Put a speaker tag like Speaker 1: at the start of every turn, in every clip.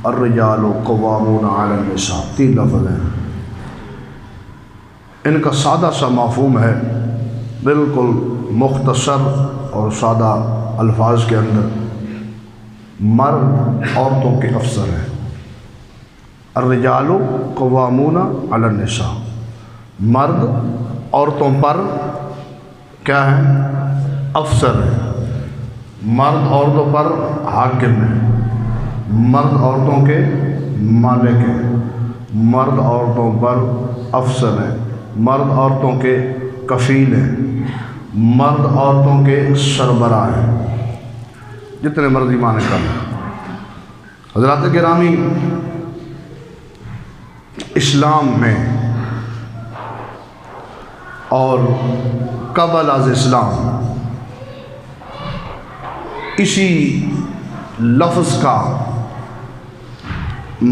Speaker 1: الرجال قوامون علی النساء، 3 لفظ ہیں۔ ان کا سادہ سا مفہوم ہے، بالکل مختصر اور سادہ الفاظ کے اندر، مرد عورتوں کے افسر ہیں۔ الرجال قوامون علی النساء، مرد عورتوں پر کیا ہیں؟ افسر ہیں۔ مرد عورتوں پر حاکم ہیں، مرد عورتوں کے مالک ہیں، مرد عورتوں پر افسر ہیں، مرد عورتوں کے کفیل ہیں، مرد عورتوں کے سربراہ ہیں، جتنے مرضی معنی کر لیں۔ حضرات گرامی، اسلام میں اور قبل از اسلام اسی لفظ کا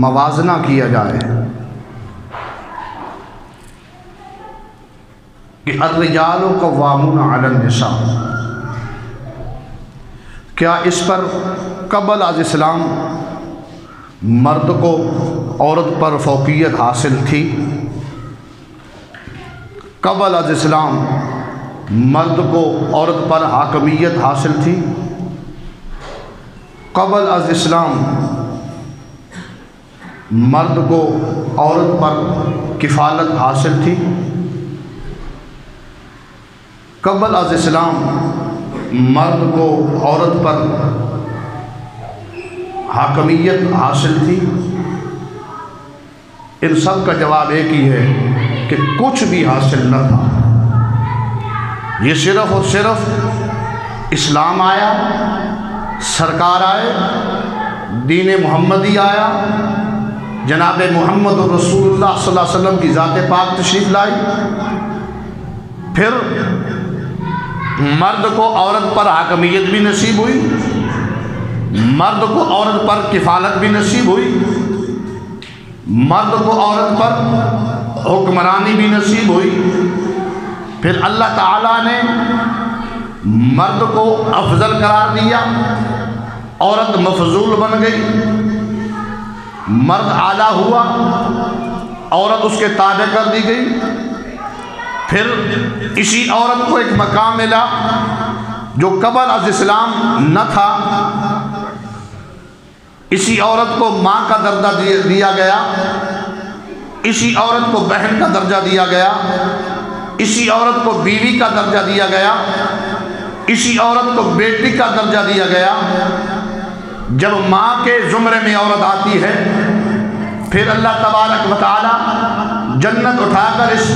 Speaker 1: موازنہ کیا جائے کہ الرجال قوامون علی النساء، کیا اس پر قبل از اسلام مرد کو عورت پر فوقیت حاصل تھی؟ قبل از اسلام مرد کو عورت پر حاکمیت حاصل تھی؟ قبل از اسلام مرد کو عورت پر کفالت حاصل تھی؟ قبل از اسلام مرد کو عورت پر حاکمیت حاصل تھی؟ ان سب کا جواب ایک ہی ہے کہ کچھ بھی حاصل نہ تھا۔ یہ صرف اور صرف اسلام آیا، سرکار آئے، دین محمدی آیا، جناب محمد رسول اللہ صلی اللہ علیہ وسلم کی ذات پاک تشریف لائی، پھر مرد کو عورت پر حاکمیت بھی نصیب ہوئی، مرد کو عورت پر کفالت بھی نصیب ہوئی، مرد کو عورت پر حکمرانی بھی نصیب ہوئی۔ پھر اللہ تعالیٰ نے مرد کو افضل قرار دیا، عورت مفضول بن گئی، مرد اعلیٰ ہوا، عورت اس کے تابع کر دی گئی۔ پھر اسی عورت کو ایک مقام ملا جو قبل از اسلام نہ تھا، اسی عورت کو ماں کا درجہ دیا گیا، اسی عورت کو بہن کا درجہ دیا گیا، اسی عورت کو بیوی کا درجہ دیا گیا، اسی عورت کو بیٹی کا درجہ دیا گیا۔ جب ماں کے زمرے میں عورت آتی ہے، پھر اللہ تبارک و تعالی جنت اٹھا کر اس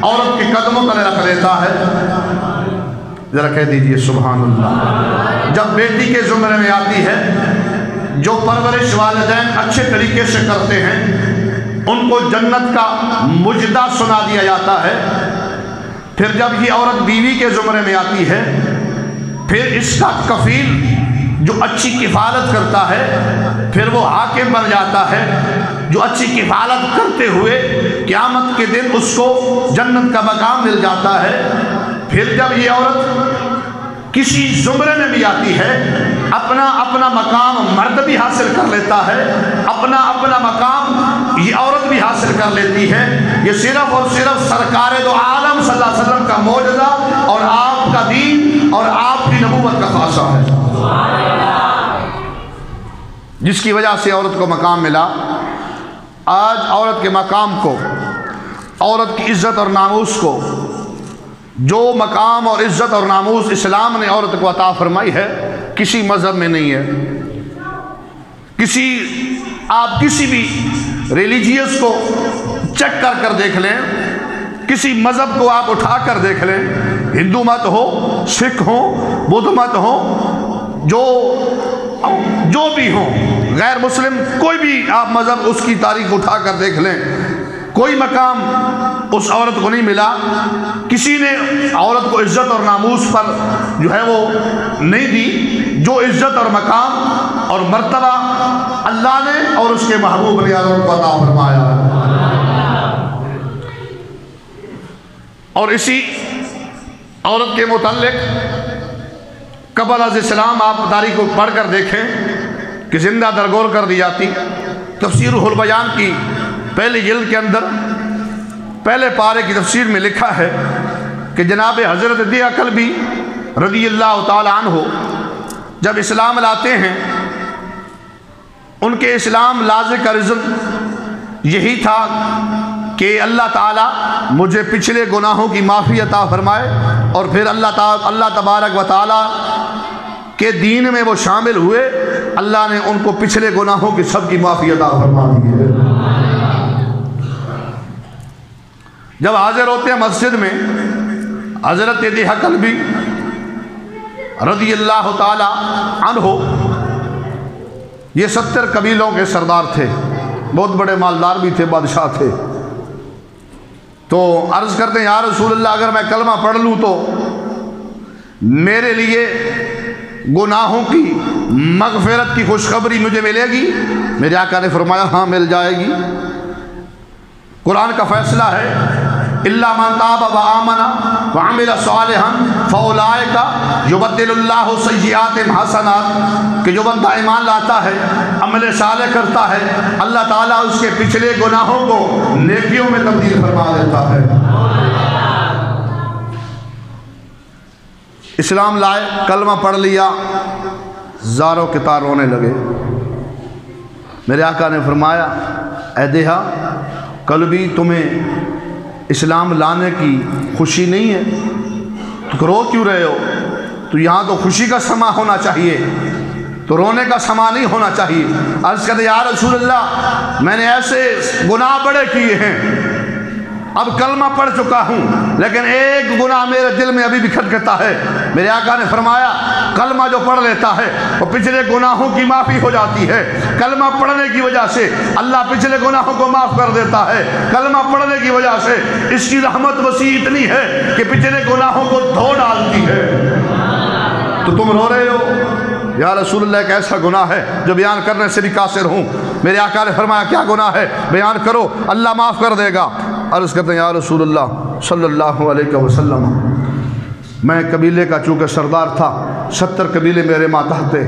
Speaker 1: عورت کے قدموں تلے رکھ دیتا ہے۔ ذرا کہہ دیجئے سبحان اللہ۔ جب بیٹی کے زمرے میں آتی ہے، جو پرورش والدین اچھے طریقے سے کرتے ہیں ان کو جنت کا مجدہ سنا دیا جاتا ہے۔ پھر جب یہ عورت بیوی کے زمرے میں آتی ہے، پھر اس کا کفیل جو اچھی کفالت کرتا ہے، پھر وہ حاکم بن جاتا ہے، جو اچھی کفالت کرتے ہوئے قیامت کے دن اس کو جنت کا مقام مل جاتا ہے۔ پھر جب یہ عورت کسی زمرے میں بھی آتی ہے، اپنا اپنا مقام مرد بھی حاصل کر لیتا ہے، اپنا اپنا مقام یہ عورت بھی حاصل کر لیتی ہے۔ یہ صرف اور صرف سرکار دو عالم صلی اللہ علیہ وسلم کا معجزہ اور آپ کا دین اور آپ کی نبوت کا خاصہ ہے، جس کی وجہ سے عورت کو مقام ملا۔ آج عورت کے مقام کو، عورت کی عزت اور ناموس کو، جو مقام اور عزت اور ناموس اسلام نے عورت کو عطا فرمائی ہے، کسی مذہب میں نہیں ہے۔ آپ کسی بھی ریلیجیس کو چیک کر دیکھ لیں، کسی مذہب کو آپ اٹھا کر دیکھ لیں، ہندو مت ہو، سکھ ہو، بدھ مت ہو، جو بھی ہو، غیر مسلم کوئی بھی آپ مذہب اس کی تاریخ اٹھا کر دیکھ لیں، کوئی مقام اس عورت کو نہیں ملا۔ کسی نے عورت کو عزت اور ناموس پر جو ہے وہ نہیں دی، جو عزت اور مقام اور مرتبہ اللہ نے اور اس کے محبوب نے عورت کو عطا فرمایا ہے۔ اور اسی عورت کے متعلق قبل از اسلام آپ تاریخ کو پڑھ کر دیکھیں، کہ زندہ درگور کر دی جاتی۔ تفسیر روح البیان کی پہلی جلد کے اندر پہلے پارے کی تفسیر میں لکھا ہے کہ جناب حضرت دیا کلبی رضی اللہ تعالی عنہ جب اسلام لاتے ہیں، ان کے اسلام لازے کا رزق یہی تھا کہ اللہ تعالیٰ مجھے پچھلے گناہوں کی معافی عطا فرمائے، اور پھر اللہ تبارک و تعالیٰ کے دین میں وہ شامل ہوئے، اللہ نے ان کو پچھلے گناہوں کی سب کی معافی عطا فرما دی ہے۔ جب حاضر ہوتے ہیں مسجد میں، حضرت دیہہ کلبی رضی اللہ تعالی عنہ یہ 70 قبیلوں کے سردار تھے، بہت بڑے مالدار بھی تھے، بادشاہ تھے۔ تو عرض کرتے ہیں یا رسول اللہ اگر میں کلمہ پڑھ لوں تو میرے لیے گناہوں کی مغفرت کی خوشخبری مجھے ملے گی؟ میرے آقا نے فرمایا ہاں مل جائے گی۔ قرآن کا فیصلہ ہے الا من تاب وآمن وعمل صالحا فاولئک یبدل اللہ سیئاتہم حسنات، کہ جو بندہ ایمان لاتا ہے، عمل صالح کرتا ہے، اللہ تعالیٰ اس کے پچھلے گناہوں کو نیکیوں میں تبدیل فرما دیتا ہے۔ اسلام لائے، کلمہ پڑھ لیا، زاروں کے تار رونے لگے۔ میرے آقا نے فرمایا اے دیہا کلبی تمہیں اسلام لانے کی خوشی نہیں ہے؟ تو رو کیوں رہے ہو؟ تو یہاں تو خوشی کا سما ہونا چاہیے، تو رونے کا سما نہیں ہونا چاہیے۔ عرض کرتے یا رسول اللہ میں نے ایسے گناہ بڑے کیے ہیں، اب کلمہ پڑھ چکا ہوں لیکن ایک گناہ میرے دل میں ابھی بھی کھٹکتا ہے۔ میرے آقا نے فرمایا کلمہ جو پڑھ لیتا ہے وہ پچھلے گناہوں کی معافی ہو جاتی ہے، کلمہ پڑھنے کی وجہ سے اللہ پچھلے گناہوں کو معاف کر دیتا ہے، کلمہ پڑھنے کی وجہ سے اس کی رحمت وسیع اتنی ہے کہ پچھلے گناہوں کو دھو ڈالتی ہے۔ تو تم رو رہے ہو یا رسول اللہ ایک ایسا گناہ ہے جو بیان کرنے سے بھی قاصر ہوں۔ میرے آقا نے فرمایا کیا گناہ ہے؟ بیان کرو اللہ معاف کر دے گا۔ عرض کرتے ہیں یا رسول اللہ صلی اللہ علیہ وسلم میں قبیلے کا چونکہ سردار تھا، 70 قبیلے میرے ماتحت تھے،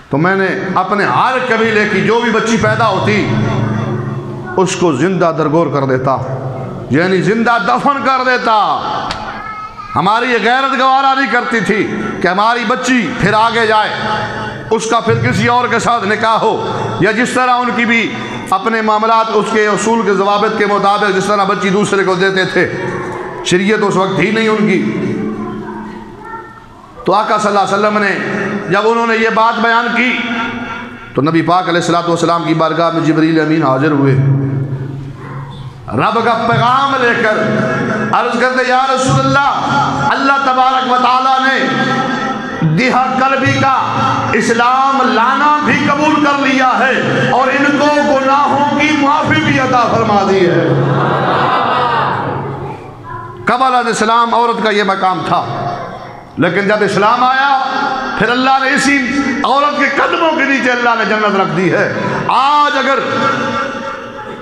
Speaker 1: تو میں نے اپنے ہر قبیلے کی جو بھی بچی پیدا ہوتی اس کو زندہ درگور کر دیتا، یعنی زندہ دفن کر دیتا۔ ہماری یہ غیرت گوارا نہیں کرتی تھی کہ ہماری بچی پھر آگے جائے، اس کا پھر کسی اور کے ساتھ نکاح ہو، یا جس طرح ان کی بھی اپنے معاملات اس کے اصول کے ضوابط کے مطابق جس طرح بچی دوسرے کو دیتے تھے، شریعت اس وقت ہی نہیں ان کی۔ تو آقا صلی اللہ علیہ وسلم نے جب انہوں نے یہ بات بیان کی تو نبی پاک علیہ الصلوۃ والسلام کی بارگاہ میں جبریل امین حاضر ہوئے رب کا پیغام لے کر۔ عرض کرتے یا رسول اللہ اللہ تبارک و تعالیٰ نے دیہا کلبی کا اسلام لانا بھی قبول کر لیا ہے اور ان کو گناہوں کی معافی بھی عطا فرما دی ہے۔ قبل علیہ السلام عورت کا یہ مقام تھا، لیکن جب اسلام آیا پھر اللہ نے اسی عورت کے قدموں کے نیچے اللہ نے جنت رکھ دی ہے۔ آج اگر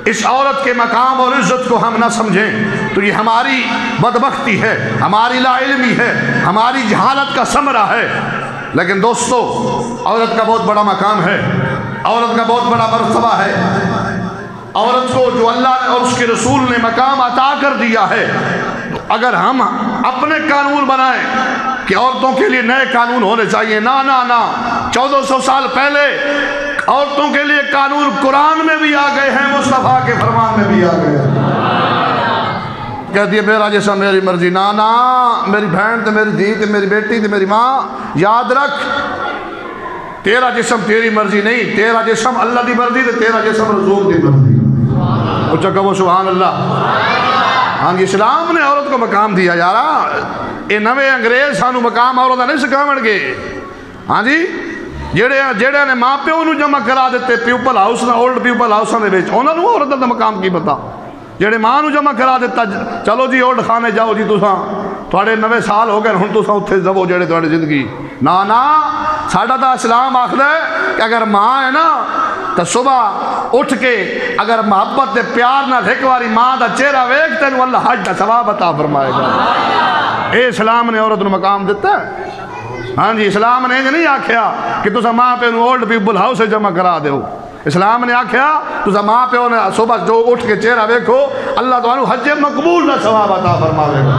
Speaker 1: اس عورت کے مقام اور عزت کو ہم نہ سمجھیں تو یہ ہماری بدبختی ہے، ہماری لا علمی ہے، ہماری جہالت کا ثمرہ ہے۔ لیکن دوستو عورت کا بہت بڑا مقام ہے، عورت کا بہت بڑا مرتبہ ہے۔ عورت کو جو اللہ نے اور اس کے رسول نے مقام عطا کر دیا ہے، اگر ہم اپنے قانون بنائیں کہ عورتوں کے لیے نئے قانون ہونے چاہیے، نہ 1400 سال پہلے عورتوں کے لیے قانون قرآن میں بھی آ گئے ہیں، مصطفیٰ کے فرمان میں بھی آ گئے ہیں۔ کہتی ہے میرا جسم میری مرضی، نہ میری بہن تے میری دھی تے میری بیٹی تے میری ماں، یاد رکھ تیرا جسم تیری مرضی نہیں، تیرا جسم اللہ دی مرضی تے تیرا جسم رسول دی مرضی۔ اچھا کہو سبحان اللہ۔ ہاں جی اسلام نے عورت کو مقام دیا یارا، یہ نوے انگریز سانو مقام عورت نہیں سکھاون گے۔ ہاں جی جڑے نے ماں پیو نو جمع کرا دیتے پیپل ہاؤس نہ اولڈ پیپل ہاؤساں دے وچ، انہاں نو عورت دا مقام کی پتا؟ جڑے ماں نو جمع کرا دیتا چلو جی اولڈ خانے جاؤ جی تساں تھوڑے 90 سال ہو گئے ہن تساں اوتھے جاؤ جڑے تھوڑی زندگی نہ ساڈا تا اسلام آکھدا ہے کہ اگر ماں ہے نا تو صبح اٹھ کے اگر محبت تے پیار نال ایک واری ماں دا چہرہ ویکھ تینوں اللہ حج دا ثواب عطا فرمائے گا۔ اے اسلام نے عورت نو مقام دیتا ہے۔ ہاں جی، اسلام نے نہیں آکھیا کہ تسا ماں پہ اولڈ پیپل ہاؤس سے جمع کرا دیو. اسلام نے آکھیا تسا ماں پہ صبح جو اٹھ کے چہرہ دیکھو اللہ تعالیٰ حج مقبول نہ ثواب عطا فرماوے گا.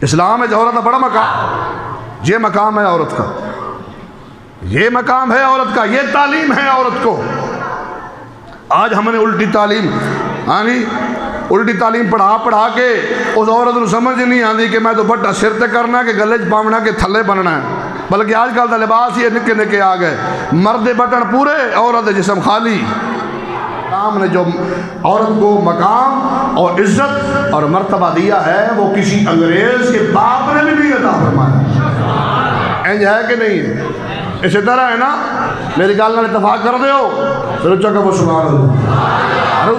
Speaker 1: اسلام ہے عورت کا بڑا مقام، یہ مقام ہے عورت کا، یہ مقام ہے عورت کا، یہ تعلیم ہے عورت کو. آج ہم نے الٹی تعلیم، ہاں جی الٹی تعلیم پڑھا کے اس عورت کو سمجھ نہیں آتی کہ میں تو بڑا سر تے کرنا کہ گلے چ پاونا کہ تھلے بننا ہے. بلکہ آج کل کا لباس یہ نکے نکے آ گئے، مرد بٹن پورے، عورت جسم خالی. اسلام نے جو عورت کو مقام اور عزت اور مرتبہ دیا ہے وہ کسی انگریز کے باپ نے بھی نہیں عطا فرمایا. انج ہے کہ نہیں ہے؟ اسی طرح ہے نا، میری گل نال اتفاق کر دیو، پھر اچھا کہ وہ سبحان اللہ.